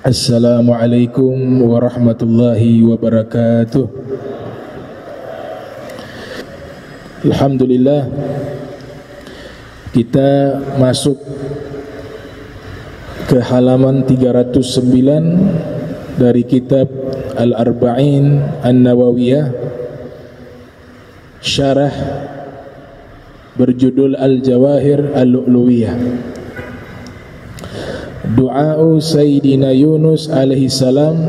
Assalamualaikum warahmatullahi wabarakatuh. Alhamdulillah, kita masuk ke halaman 309 dari kitab Al-Arba'in An-Nawawiyah, syarah berjudul Al-Jawahir Al-Lu'luwiyah. Du'a'u Sayyidina Yunus alaihi salam.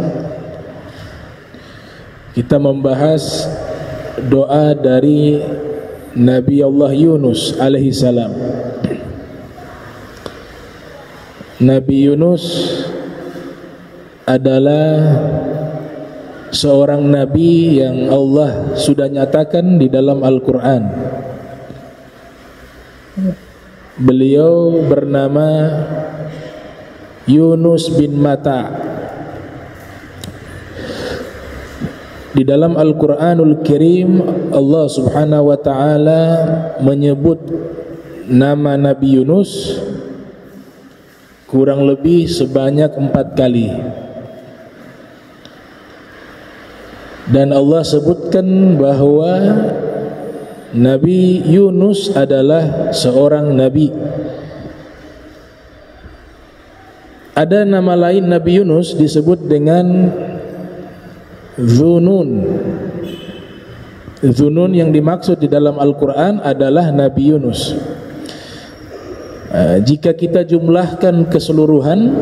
Kita membahas doa dari Nabi Allah Yunus alaihi salam. Nabi Yunus adalah seorang nabi yang Allah sudah nyatakan di dalam Al-Quran. Beliau bernama Yunus bin Mata. Di dalam Al-Quranul Karim, Allah subhanahu wa ta'ala menyebut nama Nabi Yunus kurang lebih sebanyak 4 kali. Dan Allah sebutkan bahwa Nabi Yunus adalah seorang nabi. Ada nama lain Nabi Yunus disebut dengan Dzunun. Dzunun yang dimaksud di dalam Al-Quran adalah Nabi Yunus. Jika kita jumlahkan keseluruhan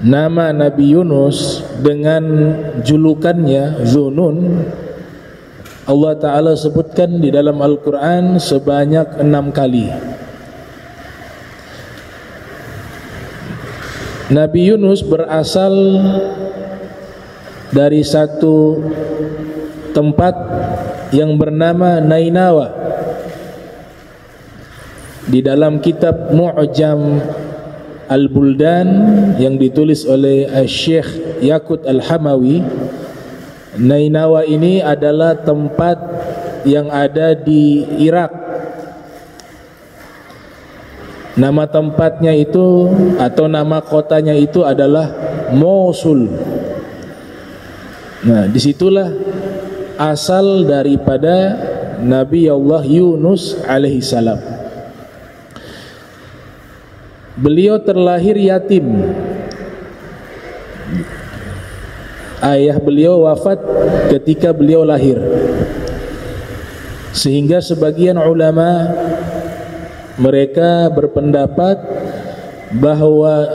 nama Nabi Yunus dengan julukannya Dzunun, Allah Ta'ala sebutkan di dalam Al-Quran sebanyak 6 kali. Nabi Yunus berasal dari satu tempat yang bernama Nainawa. Di dalam kitab Mu'jam Al-Buldan yang ditulis oleh Syekh Yaqut Al-Hamawi, Nainawa ini adalah tempat yang ada di Irak. Nama tempatnya itu atau nama kotanya itu adalah Mosul. Nah, disitulah asal daripada Nabi Allah Yunus alaihi salam. Beliau terlahir yatim. Ayah beliau wafat ketika beliau lahir, sehingga sebagian ulama mereka berpendapat bahwa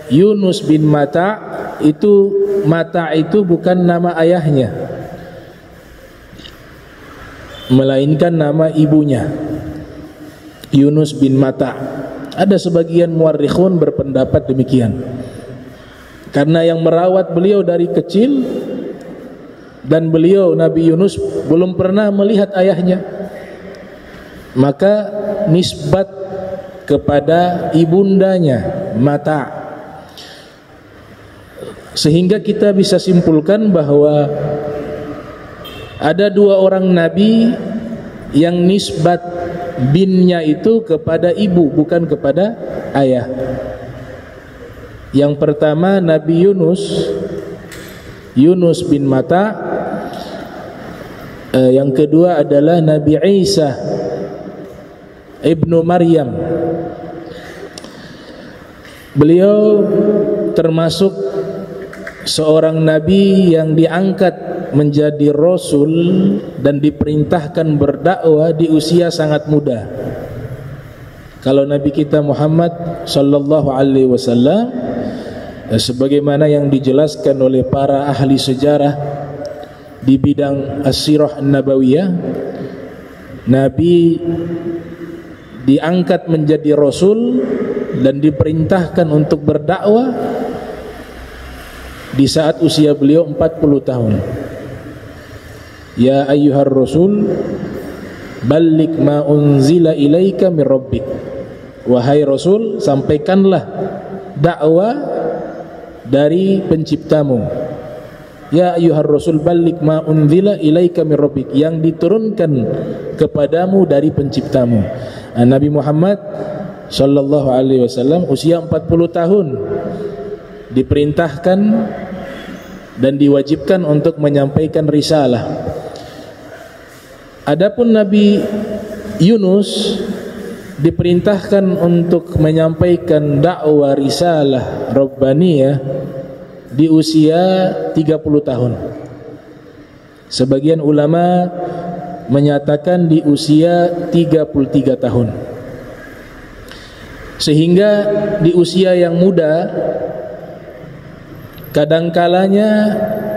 Yunus bin Mata itu bukan nama ayahnya, melainkan nama ibunya, Yunus bin Mata. Ada sebagian muarrikhun berpendapat demikian, karena yang merawat beliau dari kecil, dan beliau Nabi Yunus belum pernah melihat ayahnya, maka nisbat kepada ibundanya Mata. Sehingga kita bisa simpulkan bahwa ada 2 orang nabi yang nisbat binnya itu kepada ibu, bukan kepada ayah. Yang pertama Nabi Yunus bin Mata. Yang kedua adalah Nabi Isa Ibnu Maryam. Beliau termasuk seorang nabi yang diangkat menjadi rasul dan diperintahkan berdakwah di usia sangat muda. Kalau Nabi kita Muhammad sallallahu alaihi wasallam, sebagaimana yang dijelaskan oleh para ahli sejarah di bidang as-sirah an-nabawiyah, Nabi diangkat menjadi rasul dan diperintahkan untuk berdakwah di saat usia beliau 40 tahun. Ya ayyuhar rasul balligh ma unzila ilaika mir rabbik. Wahai rasul, sampaikanlah dakwah dari penciptamu. Ya ayyuhar rasul balligh ma unzila ilaika mir rabbik, yang diturunkan kepadamu dari penciptamu. Nabi Muhammad sallallahu alaihi wasallam usia 40 tahun diperintahkan dan diwajibkan untuk menyampaikan risalah. Adapun Nabi Yunus diperintahkan untuk menyampaikan dakwah risalah Rabbaniyah di usia 30 tahun. Sebagian ulama menyatakan di usia 33 tahun. Sehingga di usia yang muda kadangkalanya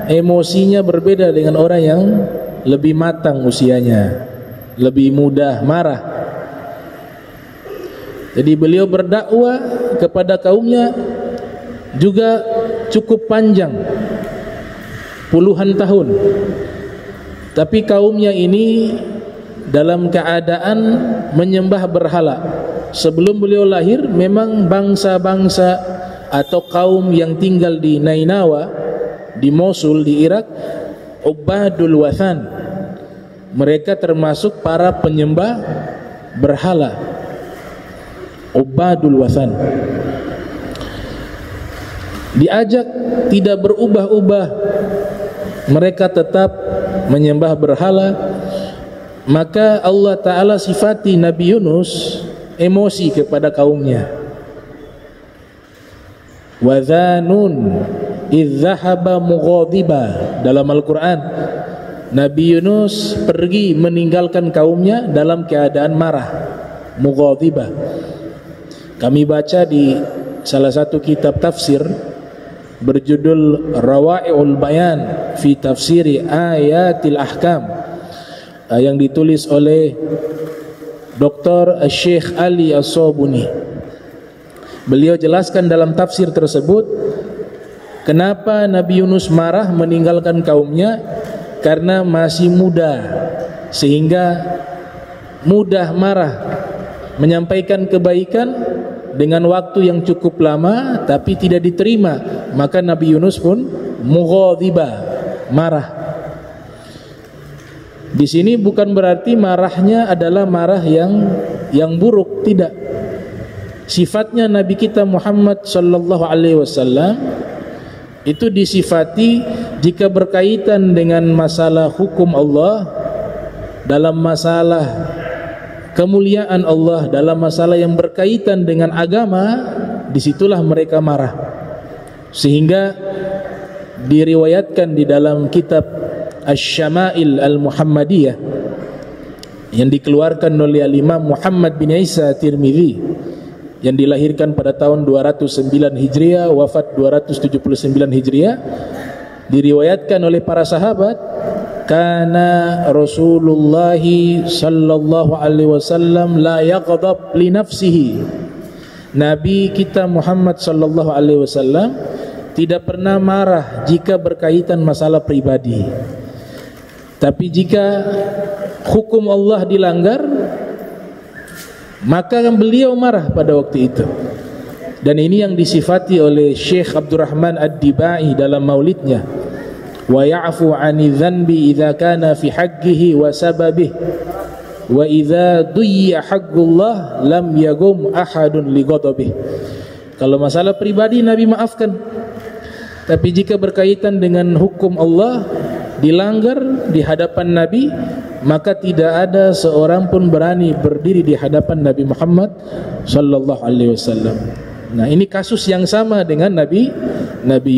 emosinya berbeda dengan orang yang lebih matang usianya, lebih mudah marah. Jadi beliau berdakwah kepada kaumnya juga cukup panjang, puluhan tahun. Tapi kaumnya ini dalam keadaan menyembah berhala. Sebelum beliau lahir memang bangsa-bangsa atau kaum yang tinggal di Nainawa, di Mosul, di Irak, Ubadul Wathan. Mereka termasuk para penyembah berhala, Ubadul Wathan. Diajak tidak berubah-ubah, mereka tetap menyembah berhala. Maka Allah Ta'ala sifati Nabi Yunus emosi kepada kaumnya. Wa dhanun idh dhahaba mughadiba. Dalam Al-Quran, Nabi Yunus pergi meninggalkan kaumnya dalam keadaan marah, mughadiba. Kami baca di salah satu kitab tafsir berjudul Rawa'i'ul Bayan fi Tafsiri Ayatil Ahkam, yang ditulis oleh Dr. Syekh Ali As-Sobuni. Beliau jelaskan dalam tafsir tersebut kenapa Nabi Yunus marah meninggalkan kaumnya, karena masih muda sehingga mudah marah, menyampaikan kebaikan dengan waktu yang cukup lama tapi tidak diterima. Maka Nabi Yunus pun mughadiba, marah. Di sini bukan berarti marahnya adalah marah yang buruk, tidak. Sifatnya Nabi kita Muhammad sallallahu alaihi wasallam itu disifati jika berkaitan dengan masalah hukum Allah, dalam masalah kemuliaan Allah, dalam masalah yang berkaitan dengan agama, disitulah mereka marah. Sehingga diriwayatkan di dalam kitab Asy-Syama'il Al-Muhammadiyah yang dikeluarkan oleh Imam Muhammad bin Isa Tirmidzi, yang dilahirkan pada tahun 209 Hijriah, wafat 279 Hijriah, diriwayatkan oleh para sahabat, kana Rasulullah sallallahu alaihi wasallam la yaghdab li nafsihi. Nabi kita Muhammad sallallahu alaihi wasallam tidak pernah marah jika berkaitan masalah pribadi. Tapi jika hukum Allah dilanggar, maka beliau marah pada waktu itu. Dan ini yang disifati oleh Syekh Abdurrahman Ad-Dibai dalam maulidnya, wa ya'fu 'ani dzanbi idza kana fi haqqihi wa sababihi wa idza duyya haqqullah lam yagum ahadun li ghadabihi. Kalau masalah pribadi Nabi maafkan, tapi jika berkaitan dengan hukum Allah dilanggar di hadapan Nabi, maka tidak ada seorang pun berani berdiri di hadapan Nabi Muhammad sallallahu alaihi wasallam. Nah, ini kasus yang sama dengan Nabi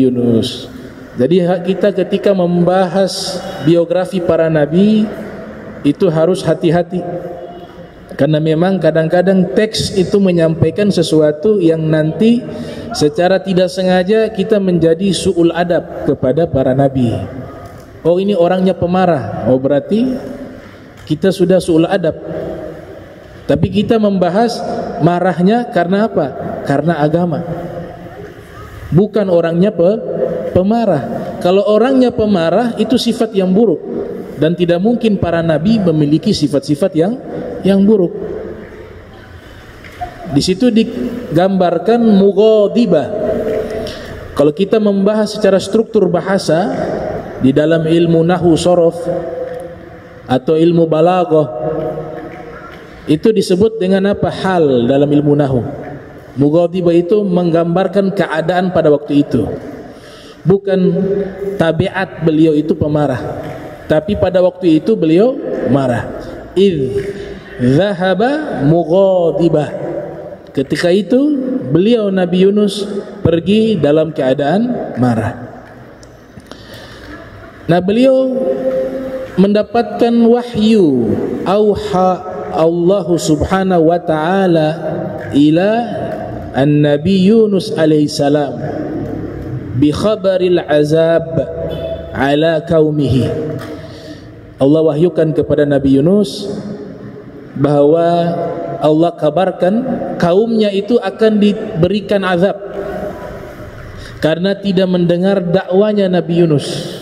Yunus. Jadi kita ketika membahas biografi para nabi itu harus hati-hati, karena memang kadang-kadang teks itu menyampaikan sesuatu yang nanti secara tidak sengaja kita menjadi su'ul adab kepada para nabi. Oh, ini orangnya pemarah, oh berarti kita sudah su'ul adab. Tapi kita membahas marahnya karena apa? Karena agama, bukan orangnya pemarah. Kalau orangnya pemarah itu sifat yang buruk, dan tidak mungkin para nabi memiliki sifat-sifat yang buruk. Di situ digambarkan mughadibah. Kalau kita membahas secara struktur bahasa di dalam ilmu nahwu sorof atau ilmu balaghah, itu disebut dengan apa? Hal dalam ilmu nahwu. Mughadibah itu menggambarkan keadaan pada waktu itu. Bukan tabiat beliau itu pemarah, tapi pada waktu itu beliau marah. Idh dhahaba mughadibah. Ketika itu beliau Nabi Yunus pergi dalam keadaan marah. Nah, beliau mendapatkan wahyu, auha Allah subhanahu wa ta'ala ila an-nabi Yunus alaihi salam bi khabaril azab ala qaumihi. Allah wahyukan kepada Nabi Yunus bahwa Allah kabarkan kaumnya itu akan diberikan azab karena tidak mendengar dakwanya Nabi Yunus.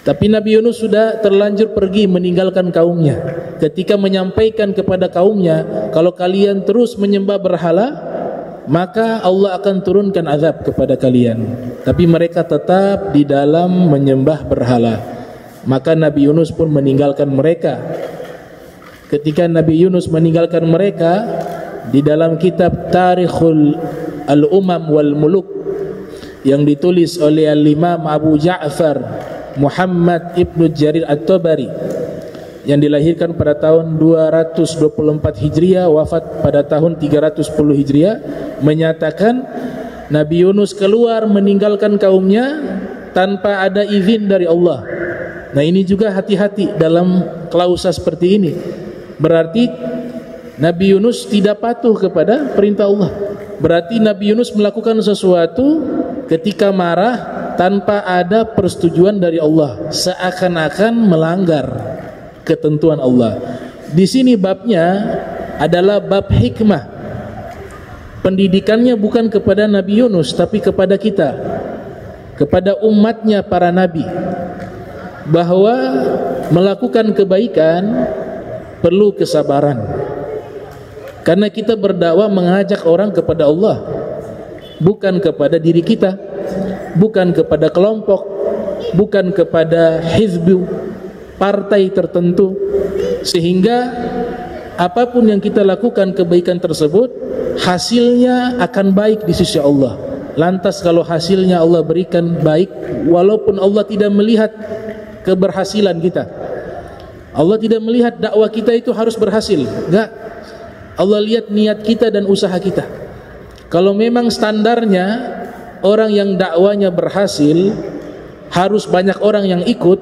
Tapi Nabi Yunus sudah terlanjur pergi meninggalkan kaumnya. Ketika menyampaikan kepada kaumnya, kalau kalian terus menyembah berhala, maka Allah akan turunkan azab kepada kalian. Tapi mereka tetap di dalam menyembah berhala. Maka Nabi Yunus pun meninggalkan mereka. Ketika Nabi Yunus meninggalkan mereka, di dalam kitab Tarikhul Al-Umam wal Muluk yang ditulis oleh Al-Imam Abu Ja'far Muhammad Ibnu Jarir At-Tabari yang dilahirkan pada tahun 224 Hijriah, wafat pada tahun 310 Hijriah, menyatakan Nabi Yunus keluar meninggalkan kaumnya tanpa ada izin dari Allah. Nah, ini juga hati-hati dalam klausa seperti ini. Berarti Nabi Yunus tidak patuh kepada perintah Allah. Berarti Nabi Yunus melakukan sesuatu ketika marah tanpa ada persetujuan dari Allah, seakan-akan melanggar ketentuan Allah. Di sini babnya adalah bab hikmah. Pendidikannya bukan kepada Nabi Yunus, tapi kepada kita, kepada umatnya para nabi, bahwa melakukan kebaikan perlu kesabaran. Karena kita berdakwah mengajak orang kepada Allah, bukan kepada diri kita, bukan kepada kelompok, bukan kepada hizbu, partai tertentu. Sehingga apapun yang kita lakukan kebaikan tersebut, hasilnya akan baik di sisi Allah. Lantas kalau hasilnya Allah berikan baik, walaupun Allah tidak melihat keberhasilan kita, Allah tidak melihat dakwah kita itu harus berhasil, enggak. Allah lihat niat kita dan usaha kita. Kalau memang standarnya orang yang dakwanya berhasil harus banyak orang yang ikut,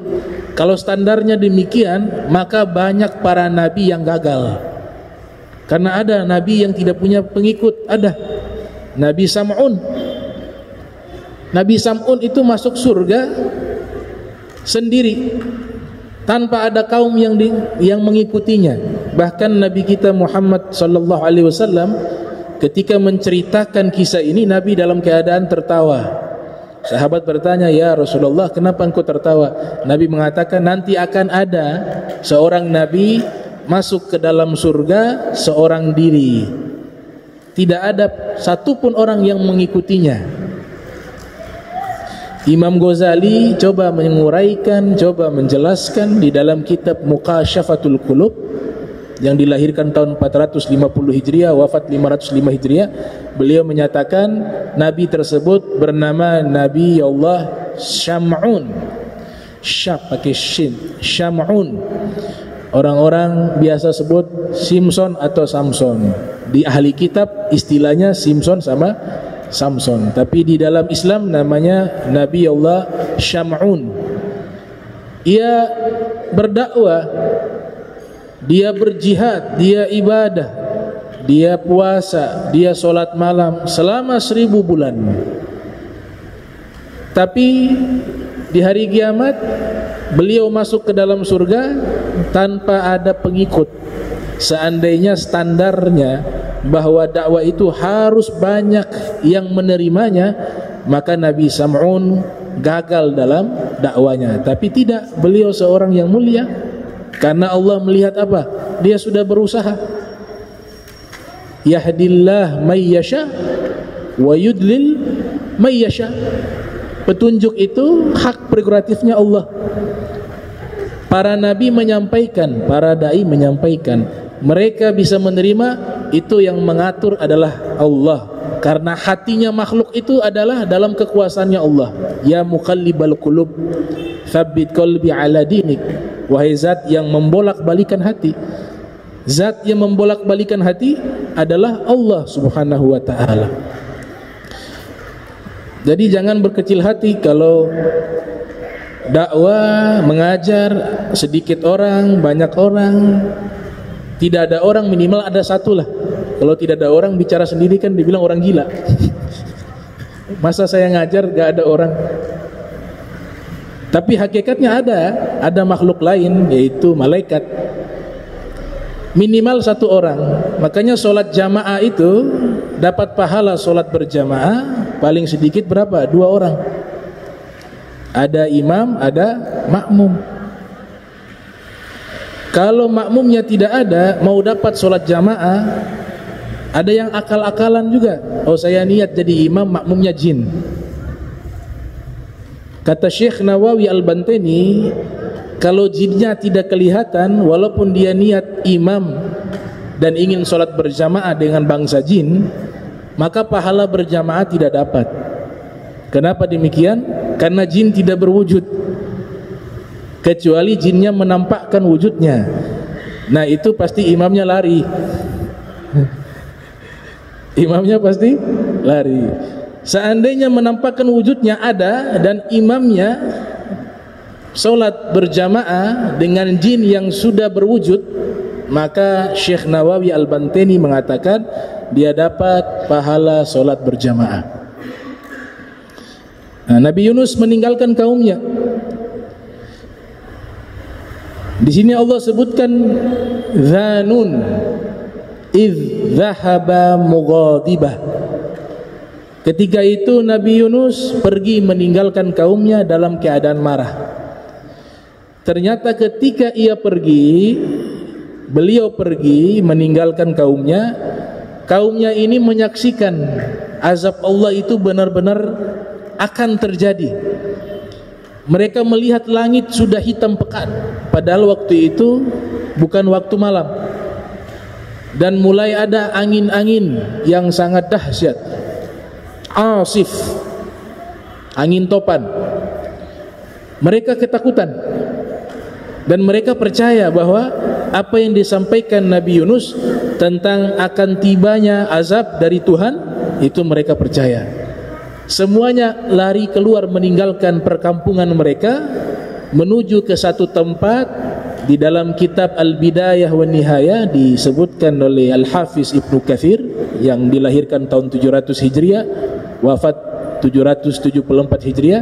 kalau standarnya demikian, maka banyak para nabi yang gagal. Karena ada nabi yang tidak punya pengikut. Ada Nabi Sam'un. Nabi Sam'un itu masuk surga sendiri tanpa ada kaum yang mengikutinya. Bahkan Nabi kita Muhammad sallallahu alaihi wasallam ketika menceritakan kisah ini, Nabi dalam keadaan tertawa. Sahabat bertanya, "Ya Rasulullah, kenapa engkau tertawa?" Nabi mengatakan, nanti akan ada seorang nabi masuk ke dalam surga seorang diri. Tidak ada satupun orang yang mengikutinya. Imam Ghazali coba menguraikan, coba menjelaskan di dalam kitab Muqasyafatul Qulub yang dilahirkan tahun 450 Hijriah, wafat 505 Hijriah. Beliau menyatakan nabi tersebut bernama Nabi Allah Syam'un. Syab pakai shin, Syam'un. Orang-orang biasa sebut Simpson atau Samson. Di ahli kitab istilahnya Simpson sama Samson, tapi di dalam Islam namanya Nabi Allah Syam'un. Ia berdakwah, dia berjihad, dia ibadah, dia puasa, dia sholat malam selama 1000 bulan. Tapi di hari kiamat beliau masuk ke dalam surga tanpa ada pengikut. Seandainya standarnya bahwa dakwah itu harus banyak yang menerimanya, maka Nabi Sam'un gagal dalam dakwanya. Tapi tidak, beliau seorang yang mulia. Karena Allah melihat apa? Dia sudah berusaha. Yahdillah may yasha wa yudlil may yasha. Petunjuk itu hak prerogatifnya Allah. Para nabi menyampaikan, para dai menyampaikan, mereka bisa menerima itu yang mengatur adalah Allah, karena hatinya makhluk itu adalah dalam kekuasaannya Allah. Ya muqallibal qulub tsabbit qalbi ala dinik. Wahai zat yang membolak-balikan hati, zat yang membolak-balikan hati adalah Allah subhanahu wa ta'ala. Jadi jangan berkecil hati kalau dakwah, mengajar sedikit orang, banyak orang, tidak ada orang, minimal ada satu lah. Kalau tidak ada orang, bicara sendiri kan dibilang orang gila. Masa saya ngajar gak ada orang? Tapi hakikatnya ada makhluk lain, yaitu malaikat. Minimal satu orang. Makanya sholat jamaah itu dapat pahala sholat berjamaah paling sedikit berapa? 2 orang. Ada imam, ada makmum. Kalau makmumnya tidak ada, mau dapat sholat jamaah, ada yang akal-akalan juga. Oh, saya niat jadi imam, makmumnya jin. Kata Syekh Nawawi Al-Bantani, kalau jinnya tidak kelihatan, walaupun dia niat imam dan ingin sholat berjamaah dengan bangsa jin, maka pahala berjamaah tidak dapat. Kenapa demikian? Karena jin tidak berwujud, kecuali jinnya menampakkan wujudnya. Nah, itu pasti imamnya lari. Imamnya pasti lari. Seandainya menampakkan wujudnya ada dan imamnya sholat berjamaah dengan jin yang sudah berwujud, maka Syekh Nawawi Al-Bantani mengatakan dia dapat pahala sholat berjamaah. Nah, Nabi Yunus meninggalkan kaumnya. Di sini Allah sebutkan Dzanun idz dzahaba mughadibah. Ketika itu Nabi Yunus pergi meninggalkan kaumnya dalam keadaan marah. Ternyata ketika beliau pergi meninggalkan kaumnya, kaumnya ini menyaksikan azab Allah itu benar-benar akan terjadi. Mereka melihat langit sudah hitam pekat, padahal waktu itu bukan waktu malam. Dan mulai ada angin-angin yang sangat dahsyat, asif, angin topan. Mereka ketakutan dan mereka percaya bahwa apa yang disampaikan Nabi Yunus tentang akan tibanya azab dari Tuhan, itu mereka percaya. Semuanya lari keluar meninggalkan perkampungan mereka menuju ke satu tempat. Di dalam kitab Al-Bidayah wa Nihayah disebutkan oleh Al-Hafiz Ibnu Katsir yang dilahirkan tahun 700 Hijriah, wafat 774 Hijriah.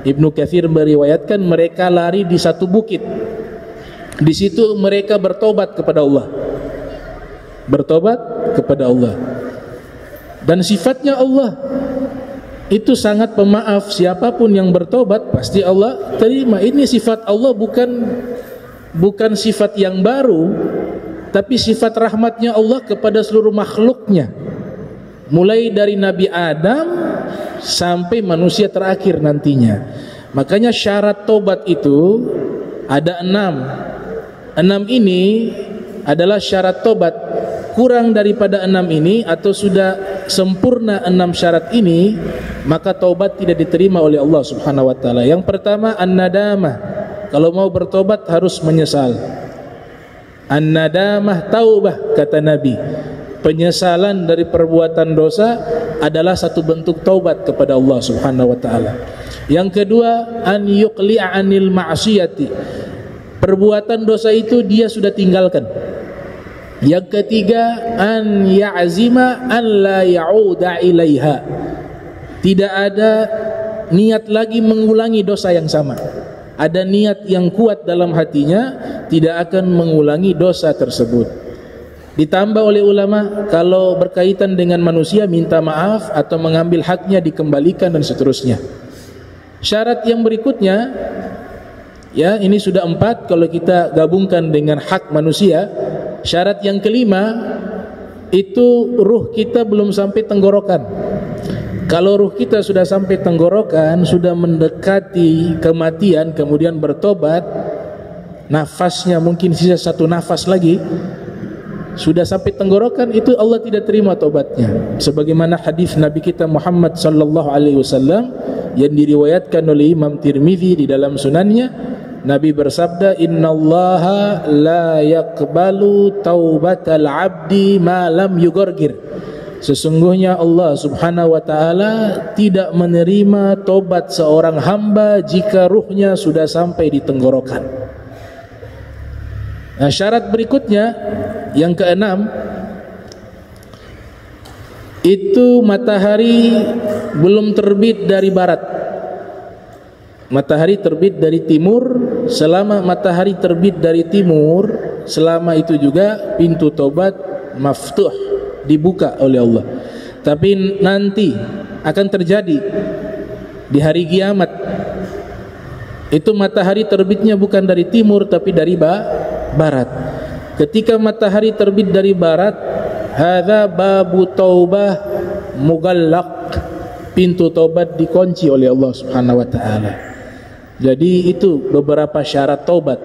Ibnu Katsir meriwayatkan mereka lari di satu bukit. Di situ mereka bertobat kepada Allah. Bertobat kepada Allah. Dan sifatnya Allah itu sangat pemaaf. Siapapun yang bertobat pasti Allah terima. Ini sifat Allah, bukan sifat yang baru, tapi sifat rahmatnya Allah kepada seluruh makhluknya, mulai dari Nabi Adam sampai manusia terakhir nantinya. Makanya syarat tobat itu ada 6. 6 ini adalah syarat tobat. Kurang daripada 6 ini atau sudah sempurna 6 syarat ini, maka tobat tidak diterima oleh Allah subhanahu wa ta'ala. Yang pertama, an-nadamah. Kalau mau bertobat harus menyesal. An-nadamah taubah, kata Nabi. Penyesalan dari perbuatan dosa adalah satu bentuk taubat kepada Allah subhanahu wa ta'ala. Yang kedua, an yuqli'a anil ma'siyati. Perbuatan dosa itu dia sudah tinggalkan. Yang ketiga, an ya'zima an la ya'uda ilaiha. Tidak ada niat lagi mengulangi dosa yang sama. Ada niat yang kuat dalam hatinya, tidak akan mengulangi dosa tersebut. Ditambah oleh ulama, kalau berkaitan dengan manusia, minta maaf atau mengambil haknya dikembalikan dan seterusnya. Syarat yang berikutnya, ya ini sudah 4 kalau kita gabungkan dengan hak manusia. Syarat yang kelima, itu ruh kita belum sampai tenggorokan. Kalau ruh kita sudah sampai tenggorokan, sudah mendekati kematian, kemudian bertobat, nafasnya mungkin sisa 1 nafas lagi, sudah sampai tenggorokan, itu Allah tidak terima taubatnya. Sebagaimana hadis Nabi kita Muhammad sallallahu alaihi wasallam yang diriwayatkan oleh Imam Tirmizi di dalam sunannya, Nabi bersabda, innallaha la yaqbalu taubatal abdi ma lam yughargir. Sesungguhnya Allah subhanahu wa ta'ala tidak menerima tobat seorang hamba jika ruhnya sudah sampai di tenggorokan. Nah, syarat berikutnya yang keenam, itu matahari belum terbit dari barat. Matahari terbit dari timur. Selama matahari terbit dari timur, selama itu juga pintu tobat maftuh, dibuka oleh Allah. Tapi nanti akan terjadi di hari kiamat, itu matahari terbitnya bukan dari timur tapi dari barat. Ketika matahari terbit dari barat, hadza babu taubah mughallaq, pintu taubat dikunci oleh Allah Subhanahu wa taala. Jadi itu beberapa syarat taubat.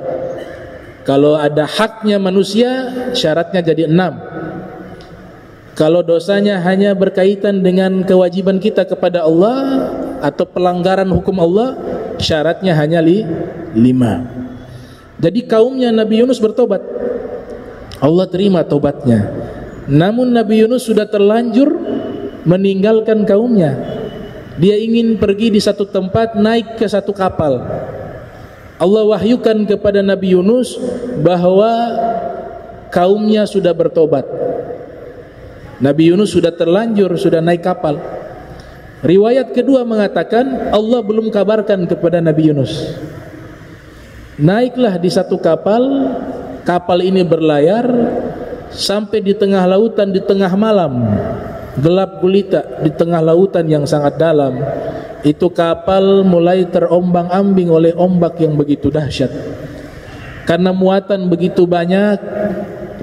Kalau ada haknya manusia, syaratnya jadi 6. Kalau dosanya hanya berkaitan dengan kewajiban kita kepada Allah atau pelanggaran hukum Allah, syaratnya hanya 5. Jadi kaumnya Nabi Yunus bertobat, Allah terima tobatnya. Namun Nabi Yunus sudah terlanjur meninggalkan kaumnya. Dia ingin pergi di satu tempat, naik ke satu kapal. Allah wahyukan kepada Nabi Yunus bahwa kaumnya sudah bertobat. Nabi Yunus sudah terlanjur, sudah naik kapal. Riwayat kedua mengatakan Allah belum kabarkan kepada Nabi Yunus. Naiklah di satu kapal, kapal ini berlayar sampai di tengah lautan, di tengah malam, gelap gulita, di tengah lautan yang sangat dalam. Itu kapal mulai terombang-ambing oleh ombak yang begitu dahsyat. Karena muatan begitu banyak,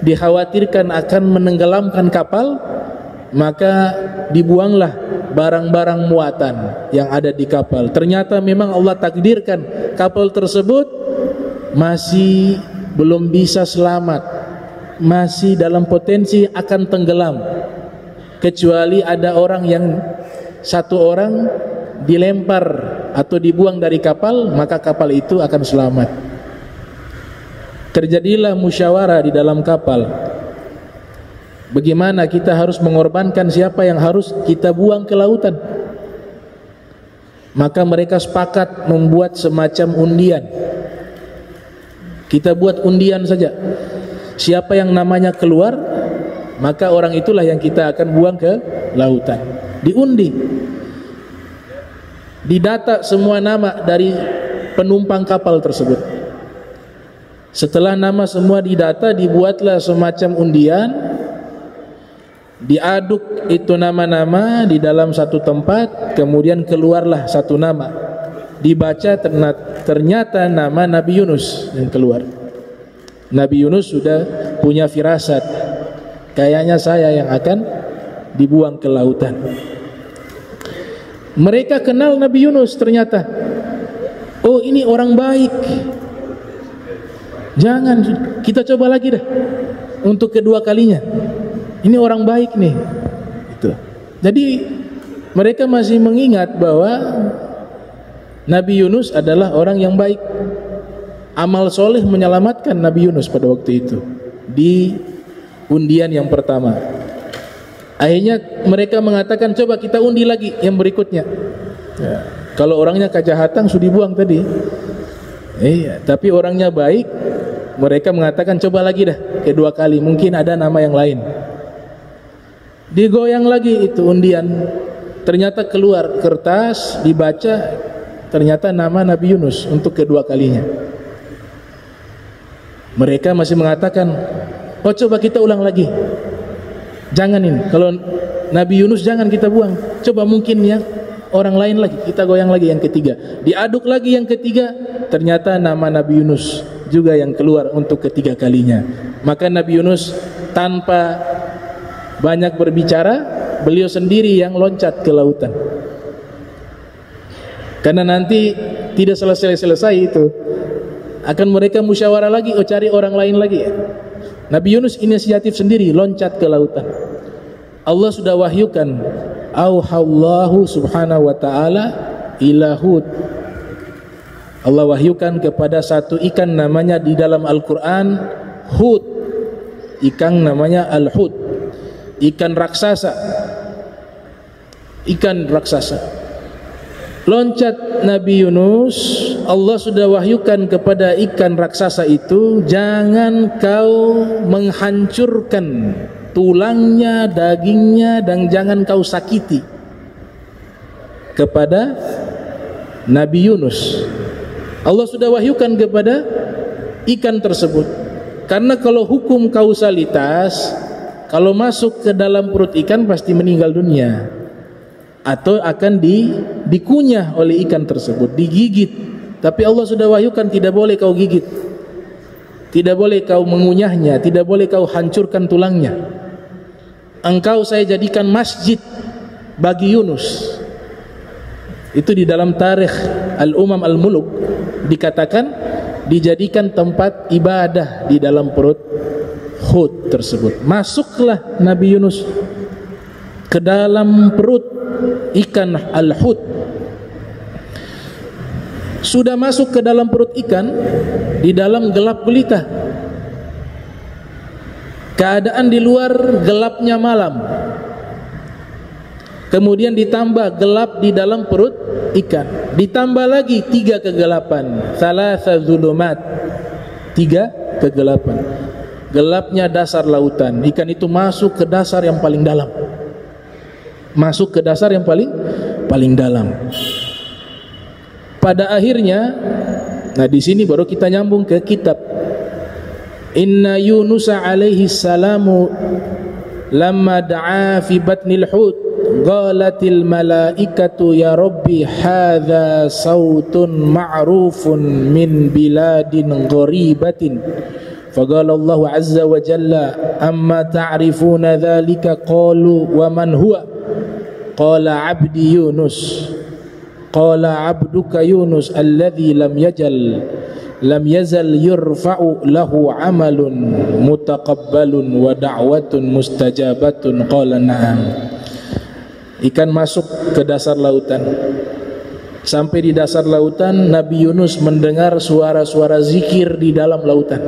dikhawatirkan akan menenggelamkan kapal, maka dibuanglah barang-barang muatan yang ada di kapal. Ternyata memang Allah takdirkan kapal tersebut masih belum bisa selamat, masih dalam potensi akan tenggelam, kecuali ada orang yang satu orang dilempar atau dibuang dari kapal, maka kapal itu akan selamat. Terjadilah musyawarah di dalam kapal. Bagaimana kita harus mengorbankan siapa yang harus kita buang ke lautan? Maka mereka sepakat membuat semacam undian. Kita buat undian saja. Siapa yang namanya keluar, maka orang itulah yang kita akan buang ke lautan. Diundi. Didata semua nama dari penumpang kapal tersebut. Setelah nama semua didata, dibuatlah semacam undian. Diaduk itu nama-nama di dalam satu tempat, kemudian keluarlah satu nama. Dibaca, ternyata nama Nabi Yunus yang keluar. Nabi Yunus sudah punya firasat, kayaknya saya yang akan dibuang ke lautan. Mereka kenal Nabi Yunus ternyata. Oh, ini orang baik. Jangan, kita coba lagi dah untuk kedua kalinya. Ini orang baik nih. Itu. Jadi mereka masih mengingat bahwa Nabi Yunus adalah orang yang baik. Amal soleh menyelamatkan Nabi Yunus pada waktu itu di undian yang pertama. Akhirnya mereka mengatakan, coba kita undi lagi yang berikutnya. Ya. Kalau orangnya kejahatan sudah dibuang tadi. Iya, tapi orangnya baik, mereka mengatakan coba lagi dah kedua kali, mungkin ada nama yang lain. Digoyang lagi itu undian, ternyata keluar kertas, dibaca, ternyata nama Nabi Yunus untuk kedua kalinya. Mereka masih mengatakan, oh coba kita ulang lagi. Jangan ini, kalau Nabi Yunus jangan kita buang, coba mungkin ya orang lain lagi, kita goyang lagi yang ketiga. Diaduk lagi yang ketiga, ternyata nama Nabi Yunus juga yang keluar untuk ketiga kalinya. Maka Nabi Yunus tanpa banyak berbicara, beliau sendiri yang loncat ke lautan. Karena nanti tidak selesai-selesai itu, akan mereka musyawarah lagi, oh cari orang lain lagi. Nabi Yunus inisiatif sendiri loncat ke lautan. Allah sudah wahyukan, auhallahu subhanahu wa ta'ala ila Hud. Allah wahyukan kepada satu ikan namanya di dalam Al-Quran Hud. Ikan namanya Al-Hud, ikan raksasa. Ikan raksasa. Loncat Nabi Yunus, Allah sudah wahyukan kepada ikan raksasa itu, jangan kau menghancurkan tulangnya, dagingnya, dan jangan kau sakiti kepada Nabi Yunus. Allah sudah wahyukan kepada ikan tersebut. Karena kalau hukum kausalitas, kalau masuk ke dalam perut ikan pasti meninggal dunia, atau akan dikunyah oleh ikan tersebut, digigit. Tapi Allah sudah wahyukan tidak boleh kau gigit, tidak boleh kau mengunyahnya, tidak boleh kau hancurkan tulangnya. Engkau saya jadikan masjid bagi Yunus. Itu di dalam tarikh Al-Umam Al-Muluk dikatakan dijadikan tempat ibadah di dalam perut Hud tersebut. Masuklah Nabi Yunus ke dalam perut ikan Al-Hud. Sudah masuk ke dalam perut ikan, di dalam gelap gulita. Keadaan di luar gelapnya malam. Kemudian ditambah gelap di dalam perut ikan. Ditambah lagi 3 kegelapan. Thalatha zulumat. 3 kegelapan. Gelapnya dasar lautan. Ikan itu masuk ke dasar yang paling dalam. Masuk ke dasar yang paling dalam. Pada akhirnya, nah di sini baru kita nyambung ke kitab. Inna Yunus alaihi salamu lamma da'a fi batnil hud qalatil malaikatu ya rabbi hadza sautun ma'rufun min biladin gharibatin faqala Allah azza wa jalla amma ta'rifuna dhalika qalu wa man huwa qala abdi Yunus qala abduka Yunus alladhi lam yazal yurfa'u lahu amalun mutaqabbalun wa da'watun mustajabatun qala na'am. Ikan masuk ke dasar lautan. Sampai di dasar lautan Nabi Yunus mendengar suara-suara zikir di dalam lautan.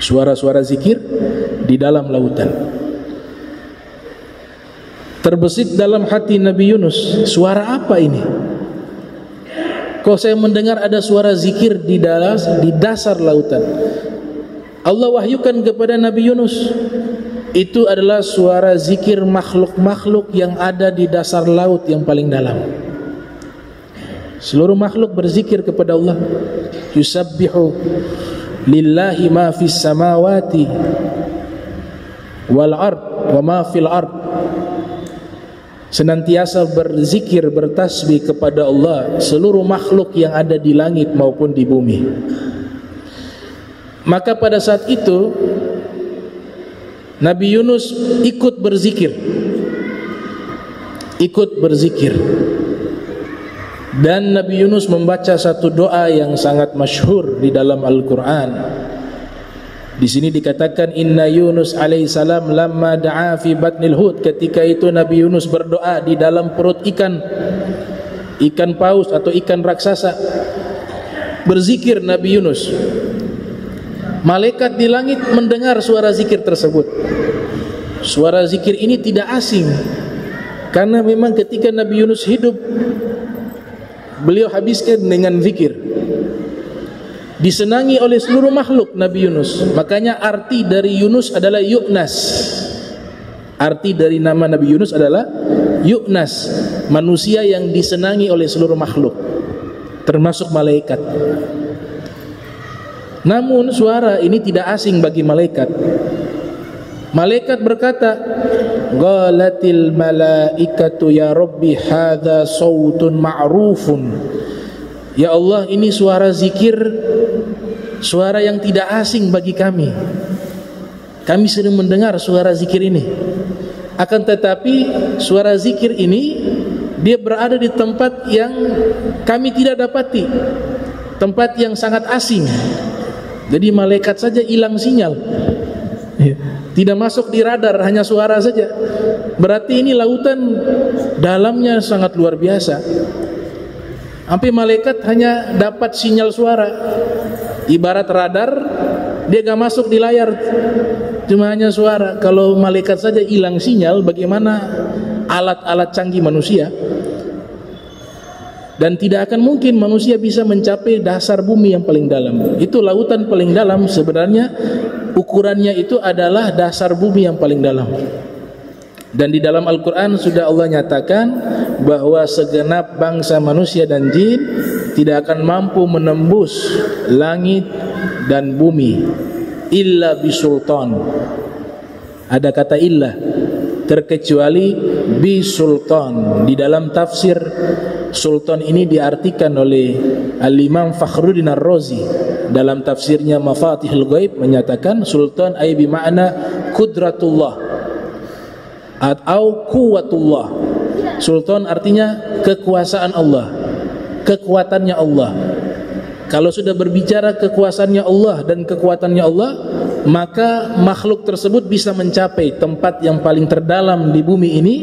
Suara-suara zikir di dalam lautan. Terbesit dalam hati Nabi Yunus, suara apa ini? Kok saya mendengar ada suara zikir di dasar lautan? Allah wahyukan kepada Nabi Yunus, itu adalah suara zikir makhluk-makhluk yang ada di dasar laut yang paling dalam. Seluruh makhluk berzikir kepada Allah. Yusabbihu lillahi ma fis samawati wal ard wa ma fil ard. Senantiasa berzikir, bertasbih kepada Allah seluruh makhluk yang ada di langit maupun di bumi. Maka pada saat itu Nabi Yunus ikut berzikir. Dan Nabi Yunus membaca satu doa yang sangat masyhur di dalam Al-Quran. Di sini dikatakan Inna Yunus alaihissalam lamma da'a fi batnil hud. Ketika itu Nabi Yunus berdoa di dalam perut ikan paus atau ikan raksasa. Berzikir Nabi Yunus. Malaikat di langit mendengar suara zikir tersebut. Suara zikir ini tidak asing, karena memang ketika Nabi Yunus hidup, beliau habiskan dengan zikir. Disenangi oleh seluruh makhluk Nabi Yunus. Makanya arti dari Yunus adalah Yu'nas. Arti dari nama Nabi Yunus adalah Yu'nas, manusia yang disenangi oleh seluruh makhluk, termasuk malaikat. Namun suara ini tidak asing bagi malaikat. Malaikat berkata, "Qalatil malaikatu ya Rabbi hadza sautun ma'rufun." Ya Allah, ini suara zikir, suara yang tidak asing bagi kami. Kami sering mendengar suara zikir ini. Akan tetapi suara zikir ini dia berada di tempat yang kami tidak dapati, tempat yang sangat asing. Jadi malaikat saja hilang sinyal, tidak masuk di radar, hanya suara saja. Berarti ini lautan dalamnya sangat luar biasa. Sampai malaikat hanya dapat sinyal suara, ibarat radar, dia gak masuk di layar, cuma hanya suara. Kalau malaikat saja hilang sinyal, bagaimana alat-alat canggih manusia? Dan tidak akan mungkin manusia bisa mencapai dasar bumi yang paling dalam. Itu lautan paling dalam, sebenarnya ukurannya itu adalah dasar bumi yang paling dalam. Dan di dalam Al-Quran sudah Allah nyatakan bahwa segenap bangsa manusia dan jin tidak akan mampu menembus langit dan bumi illa bisultan. Ada kata illa, terkecuali bisultan. Di dalam tafsir, sultan ini diartikan oleh Al-Imam Fakhruddin Ar-Razi dalam tafsirnya Mafatihul Ghaib, menyatakan sultan ay bima'na kudratullah atau kuwatullah. Sultan artinya kekuasaan Allah, kekuatannya Allah. Kalau sudah berbicara kekuasaannya Allah dan kekuatannya Allah, maka makhluk tersebut bisa mencapai tempat yang paling terdalam di bumi ini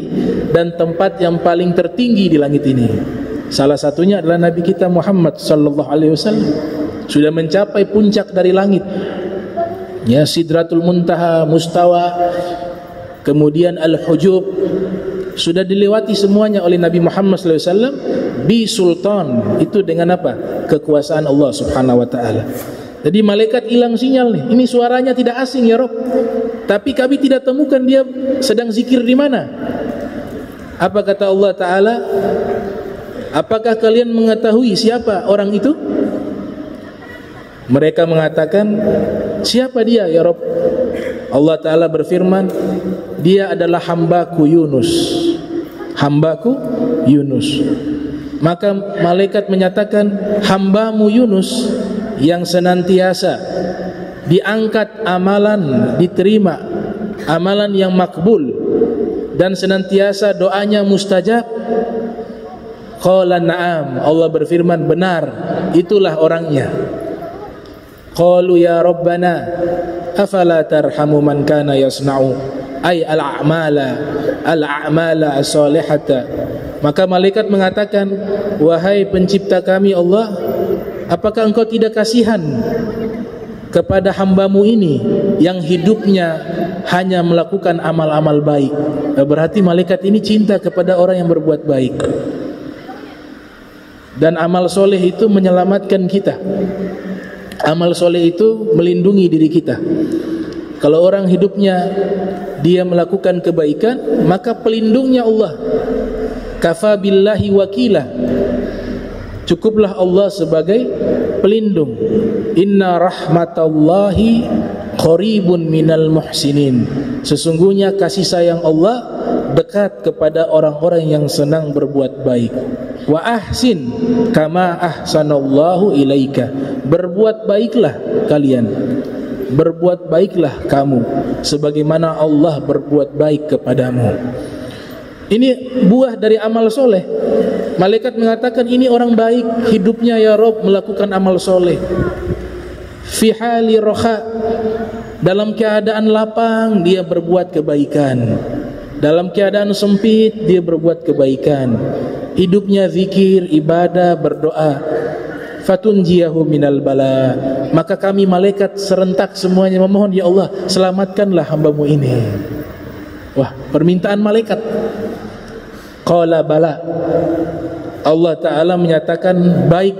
dan tempat yang paling tertinggi di langit ini. Salah satunya adalah Nabi kita Muhammad sallallahu alaihi wasallam sudah mencapai puncak dari langit, ya, Sidratul Muntaha, Mustawa, kemudian Al-Hujub, sudah dilewati semuanya oleh Nabi Muhammad sallallahu alaihi wasallam bi sultan. Itu dengan apa? Kekuasaan Allah Subhanahu wa taala. Jadi malaikat hilang sinyal nih. Ini suaranya tidak asing ya Rob, tapi kami tidak temukan dia sedang zikir di mana. Apa kata Allah Ta'ala? Apakah kalian mengetahui siapa orang itu? Mereka mengatakan, siapa dia ya Rob? Allah Ta'ala berfirman, dia adalah hambaku Yunus. Hambaku Yunus. Maka malaikat menyatakan, hambamu Yunus yang senantiasa diangkat amalan, diterima amalan yang makbul, dan senantiasa doanya mustajab. Qala na'am, Allah berfirman, benar, itulah orangnya. Qalu ya Rabbana afala tarhamu man kana yasna'u ay al-a'mala as-salihata. Maka malaikat mengatakan, wahai pencipta kami Allah, apakah engkau tidak kasihan kepada hambamu ini yang hidupnya hanya melakukan amal-amal baik? Berarti malaikat ini cinta kepada orang yang berbuat baik. Dan amal soleh itu menyelamatkan kita. Amal soleh itu melindungi diri kita. Kalau orang hidupnya dia melakukan kebaikan, maka pelindungnya Allah. Kafa billahi wakila, cukuplah Allah sebagai pelindung. Inna rahmatallahi qaribun minal muhsinin. Sesungguhnya kasih sayang Allah dekat kepada orang-orang yang senang berbuat baik. Wa ahsin kama ahsanallahu ilaika. Berbuat baiklah kalian, berbuat baiklah kamu sebagaimana Allah berbuat baik kepadamu. Ini buah dari amal soleh. Malaikat mengatakan ini orang baik, hidupnya ya Rob melakukan amal soleh. Fi hali roha, dalam keadaan lapang dia berbuat kebaikan, dalam keadaan sempit dia berbuat kebaikan. Hidupnya zikir, ibadah, berdoa. Fatunjiyahu minal bala, maka kami malaikat serentak semuanya memohon, ya Allah selamatkanlah hambamu ini. Wah, permintaan malaikat. Qala bala, Allah Ta'ala menyatakan, baik,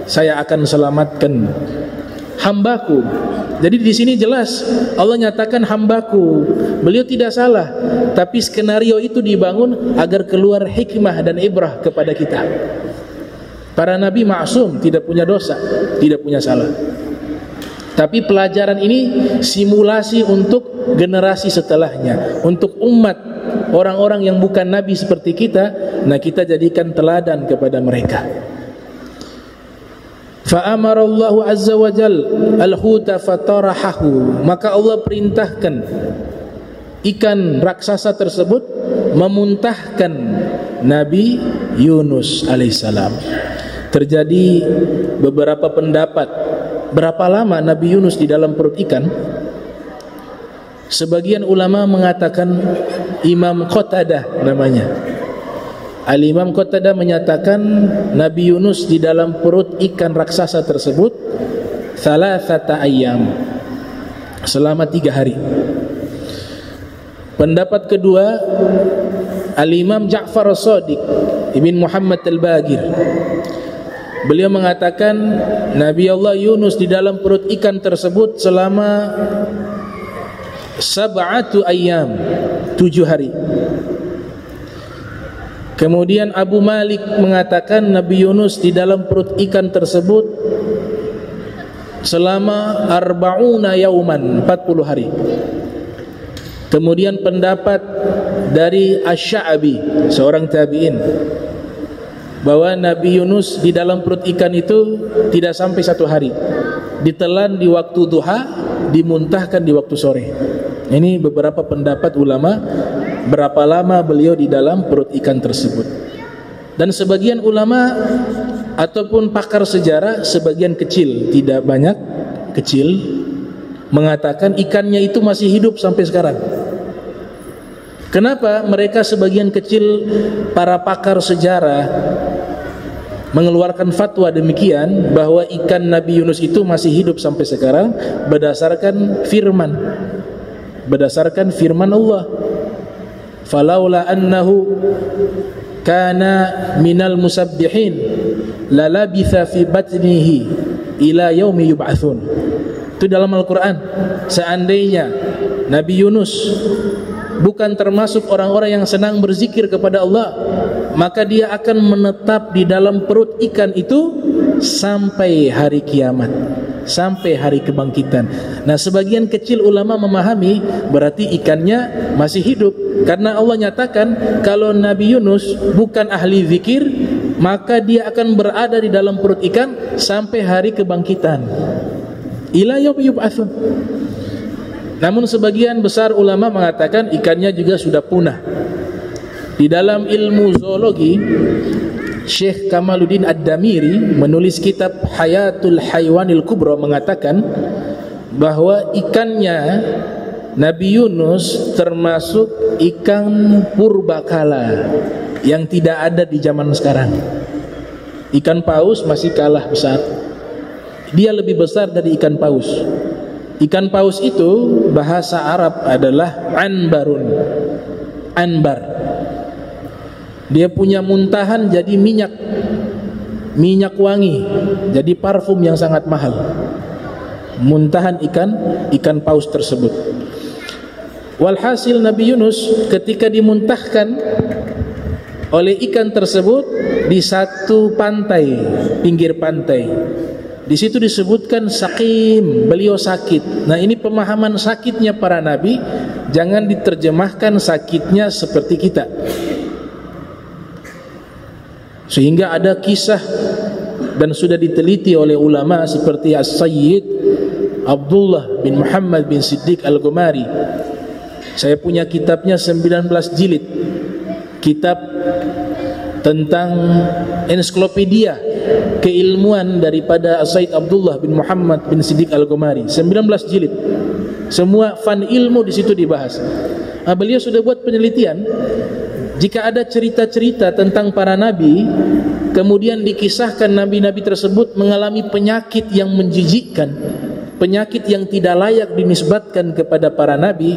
saya akan selamatkan hambaku. Jadi di sini jelas Allah nyatakan hambaku. Beliau tidak salah, tapi skenario itu dibangun agar keluar hikmah dan ibrah kepada kita. Para nabi maksum, tidak punya dosa, tidak punya salah. Tapi pelajaran ini simulasi untuk generasi setelahnya, untuk umat orang-orang yang bukan nabi seperti kita. Nah, kita jadikan teladan kepada mereka. Fa amara Allah azza wa jal al-huta fatarahahu, maka Allah perintahkan ikan raksasa tersebut memuntahkan Nabi Yunus alaihissalam. Terjadi beberapa pendapat berapa lama Nabi Yunus di dalam perut ikan? Sebagian ulama mengatakan, Imam Qatadah namanya, Al-Imam Qatadah menyatakan Nabi Yunus di dalam perut ikan raksasa tersebut thalathata ayyam, selama 3 hari. Pendapat kedua, Al-Imam Ja'far As-Shadiq Ibn Muhammad Al-Bagir, beliau mengatakan Nabi Allah Yunus di dalam perut ikan tersebut selama 7 ayyam, 7 hari. Kemudian Abu Malik mengatakan Nabi Yunus di dalam perut ikan tersebut selama 40 yauman, 40 hari. Kemudian pendapat dari Asy-Sya'bi, seorang tabi'in, bahwa Nabi Yunus di dalam perut ikan itu tidak sampai 1 hari, ditelan di waktu duha, dimuntahkan di waktu sore. Ini beberapa pendapat ulama berapa lama beliau di dalam perut ikan tersebut. Dan sebagian ulama ataupun pakar sejarah, sebagian kecil, tidak banyak, kecil, mengatakan ikannya itu masih hidup sampai sekarang. Kenapa mereka sebagian kecil para pakar sejarah mengeluarkan fatwa demikian, bahwa ikan Nabi Yunus itu masih hidup sampai sekarang? Berdasarkan firman Allah, falaula annahu kana minal musabbihin lalabitha fi batnihi ila yaumi yub'atsun. Itu dalam Al-Quran. Seandainya Nabi Yunus bukan termasuk orang-orang yang senang berzikir kepada Allah, maka dia akan menetap di dalam perut ikan itu sampai hari kiamat, sampai hari kebangkitan. Nah, sebagian kecil ulama memahami berarti ikannya masih hidup, karena Allah nyatakan kalau Nabi Yunus bukan ahli zikir, maka dia akan berada di dalam perut ikan sampai hari kebangkitan, ila yaumi yub'atsun. Namun sebagian besar ulama mengatakan ikannya juga sudah punah. Di dalam ilmu zoologi, Syekh Kamaluddin Ad-Damiri menulis kitab Hayatul Haywanil Kubra mengatakan bahwa ikannya Nabi Yunus termasuk ikan purbakala yang tidak ada di zaman sekarang. Ikan paus masih kalah besar, dia lebih besar dari ikan paus. Ikan paus itu bahasa Arab adalah anbarun, anbar. Dia punya muntahan jadi minyak wangi, jadi parfum yang sangat mahal. Muntahan ikan paus tersebut. Walhasil Nabi Yunus ketika dimuntahkan oleh ikan tersebut di satu pantai, pinggir pantai, di situ disebutkan sakim, beliau sakit. Nah, ini pemahaman sakitnya para nabi, jangan diterjemahkan sakitnya seperti kita. Sehingga ada kisah dan sudah diteliti oleh ulama seperti As-Sayyid Abdullah bin Muhammad bin Siddiq Al-Ghumari. Saya punya kitabnya 19 jilid, kitab tentang ensiklopedia keilmuan daripada Sayyid Abdullah bin Muhammad bin Siddiq Al-Ghumari, 19 jilid. Semua fan ilmu di situ dibahas. Nah, beliau sudah buat penelitian. Jika ada cerita-cerita tentang para nabi, kemudian dikisahkan nabi-nabi tersebut mengalami penyakit yang menjijikkan, penyakit yang tidak layak dinisbatkan kepada para nabi,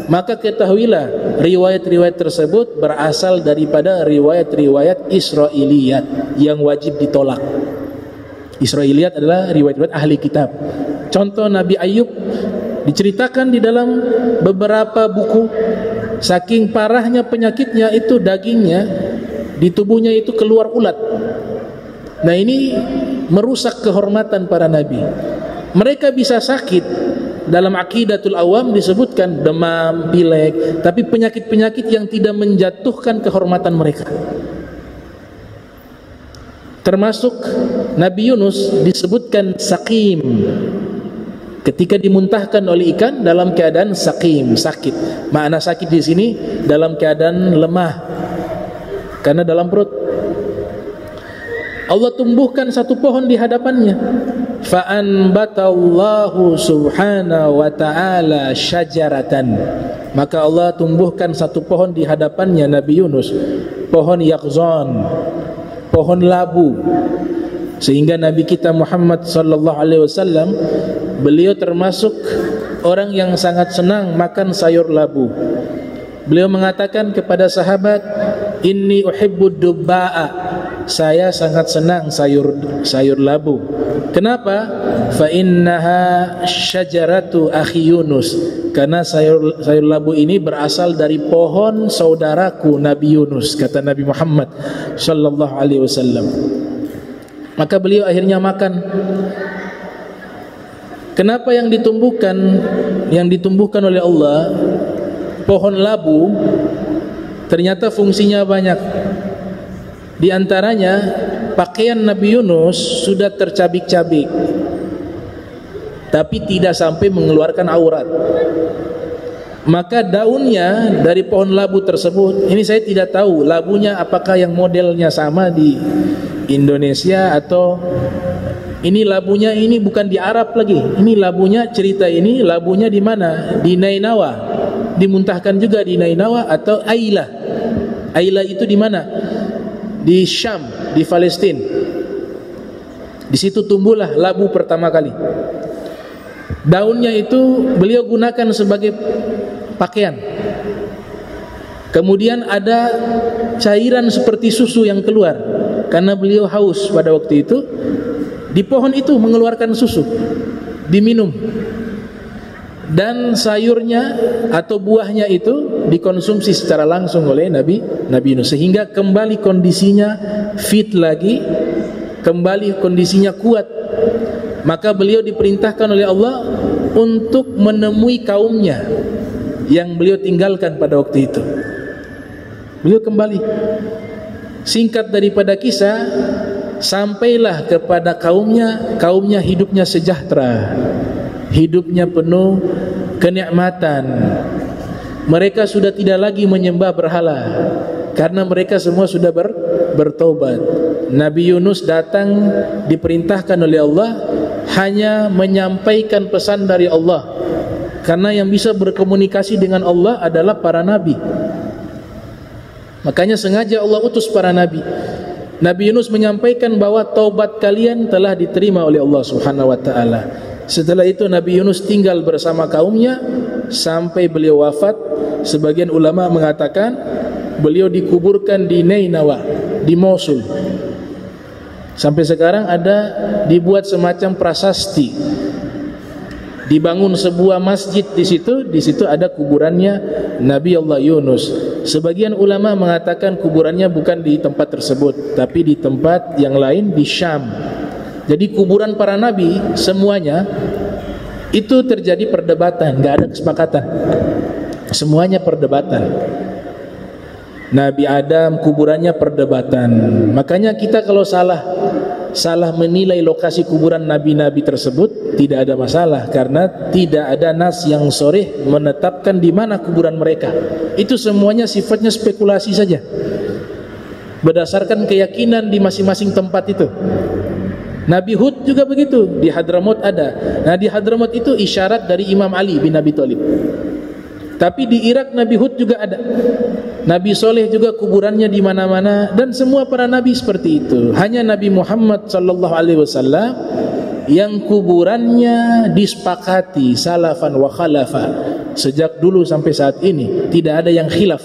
maka ketahuilah riwayat-riwayat tersebut berasal daripada riwayat-riwayat Israiliyat yang wajib ditolak. Israiliyat adalah riwayat-riwayat ahli kitab. Contoh Nabi Ayub diceritakan di dalam beberapa buku, saking parahnya penyakitnya itu dagingnya di tubuhnya itu keluar ulat. Nah, ini merusak kehormatan para nabi. Mereka bisa sakit, dalam Aqidatul Awam disebutkan demam, pilek, tapi penyakit-penyakit yang tidak menjatuhkan kehormatan mereka. Termasuk Nabi Yunus disebutkan sakim, ketika dimuntahkan oleh ikan dalam keadaan sakim, sakit. Makna sakit di sini dalam keadaan lemah karena dalam perut. Allah tumbuhkan satu pohon di hadapannya. Fa'anbatallahu subhanahu wa ta'ala syajaratan. Maka Allah tumbuhkan satu pohon di hadapannya Nabi Yunus, pohon yaqzan, pohon labu. Sehingga Nabi kita Muhammad sallallahu alaihi wasallam, beliau termasuk orang yang sangat senang makan sayur labu. Beliau mengatakan kepada sahabat, inni uhibbud dubba'a, saya sangat senang sayur labu. Kenapa? Fa innaha syajaratu akhi Yunus, karena sayur labu ini berasal dari pohon saudaraku Nabi Yunus, kata Nabi Muhammad sallallahu alaihi wasallam. Maka beliau akhirnya makan. Kenapa yang ditumbuhkan oleh Allah pohon labu, ternyata fungsinya banyak. Di antaranya pakaian Nabi Yunus sudah tercabik-cabik, tapi tidak sampai mengeluarkan aurat. Maka daunnya dari pohon labu tersebut, ini saya tidak tahu labunya apakah yang modelnya sama di Indonesia atau ini labunya ini bukan di Arab lagi. Ini labunya, cerita ini labunya di mana? Di Nainawa. Dimuntahkan juga di Nainawa atau Ailah. Ailah itu di mana? Di Syam, di Palestina. Di situ tumbuhlah labu pertama kali. Daunnya itu beliau gunakan sebagai pakaian. Kemudian ada cairan seperti susu yang keluar karena beliau haus pada waktu itu. Di pohon itu mengeluarkan susu, diminum. Dan sayurnya atau buahnya itu dikonsumsi secara langsung oleh Nabi Yunus, sehingga kembali kondisinya fit lagi, kembali kondisinya kuat. Maka beliau diperintahkan oleh Allah untuk menemui kaumnya yang beliau tinggalkan pada waktu itu. Beliau kembali. Singkat daripada kisah, sampailah kepada kaumnya hidupnya sejahtera, hidupnya penuh kenikmatan. Mereka sudah tidak lagi menyembah berhala karena mereka semua sudah bertobat. Nabi Yunus datang diperintahkan oleh Allah hanya menyampaikan pesan dari Allah, karena yang bisa berkomunikasi dengan Allah adalah para nabi. Makanya sengaja Allah utus para nabi. Nabi Yunus menyampaikan bahwa taubat kalian telah diterima oleh Allah Subhanahu wa taala. Setelah itu Nabi Yunus tinggal bersama kaumnya sampai beliau wafat. Sebagian ulama mengatakan beliau dikuburkan di Nainawa, di Mosul. Sampai sekarang ada dibuat semacam prasasti. Dibangun sebuah masjid di situ ada kuburannya Nabi Allah Yunus. Sebagian ulama mengatakan kuburannya bukan di tempat tersebut, tapi di tempat yang lain di Syam. Jadi kuburan para nabi semuanya itu terjadi perdebatan, nggak ada kesepakatan. Semuanya perdebatan. Nabi Adam kuburannya perdebatan. Makanya kita kalau salah menilai lokasi kuburan nabi-nabi tersebut tidak ada masalah, karena tidak ada nas yang sharih menetapkan di mana kuburan mereka. Itu semuanya sifatnya spekulasi saja, berdasarkan keyakinan di masing-masing tempat itu. Nabi Hud juga begitu, di Hadramaut ada. Nah, di Hadramaut itu isyarat dari Imam Ali bin Abi Thalib. Tapi di Irak Nabi Hud juga ada. Nabi Soleh juga kuburannya di mana-mana, dan semua para nabi seperti itu. Hanya Nabi Muhammad sallallahu alaihi wasallam yang kuburannya disepakati salafan wa khalafa. Sejak dulu sampai saat ini tidak ada yang khilaf.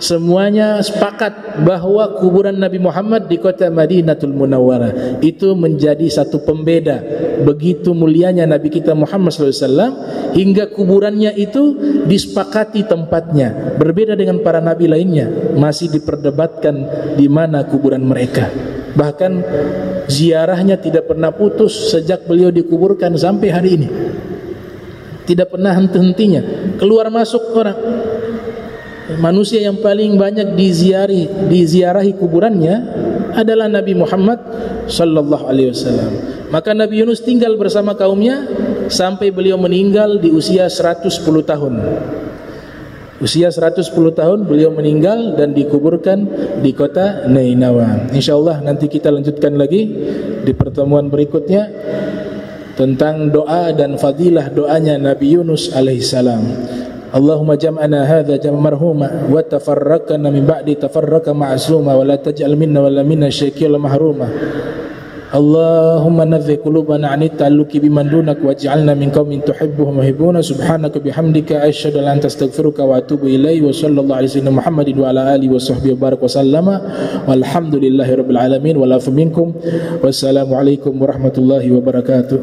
Semuanya sepakat bahwa kuburan Nabi Muhammad di kota Madinatul Munawwarah itu menjadi satu pembeda. Begitu mulianya Nabi kita Muhammad SAW, hingga kuburannya itu disepakati tempatnya. Berbeda dengan para nabi lainnya, masih diperdebatkan di mana kuburan mereka. Bahkan ziarahnya tidak pernah putus sejak beliau dikuburkan sampai hari ini. Tidak pernah henti-hentinya, keluar masuk orang. Manusia yang paling banyak diziarahi kuburannya adalah Nabi Muhammad sallallahu alaihi wasallam. Maka Nabi Yunus tinggal bersama kaumnya sampai beliau meninggal di usia 110 tahun. Usia 110 tahun beliau meninggal dan dikuburkan di kota Nainawa. InsyaAllah nanti kita lanjutkan lagi di pertemuan berikutnya tentang doa dan fadilah doanya Nabi Yunus alaihissalam. Allahumma jam'ana hadha jam'an marhuma wa tafarraqna min ba'di tafarraqa ma'suma wa la taj'al minna wa la minna syaqiyyan mahruma. Allahumma nadhi qulubana 'anit ta'alluqi biman dunak waj'alna min qaumin tuhibbuhum wa yuhibbuna. Subhanaka bihamdika asyhadu an la ilaha illa anta astaghfiruka wa atubu ilaik. Wa sallallahu alaihi wasallam Muhammadin wa ala alihi wa sahbihi wa baraka wa sallama walhamdulillahirabbil alamin wa la minkum. Wassalamu alaikum warahmatullahi wabarakatuh.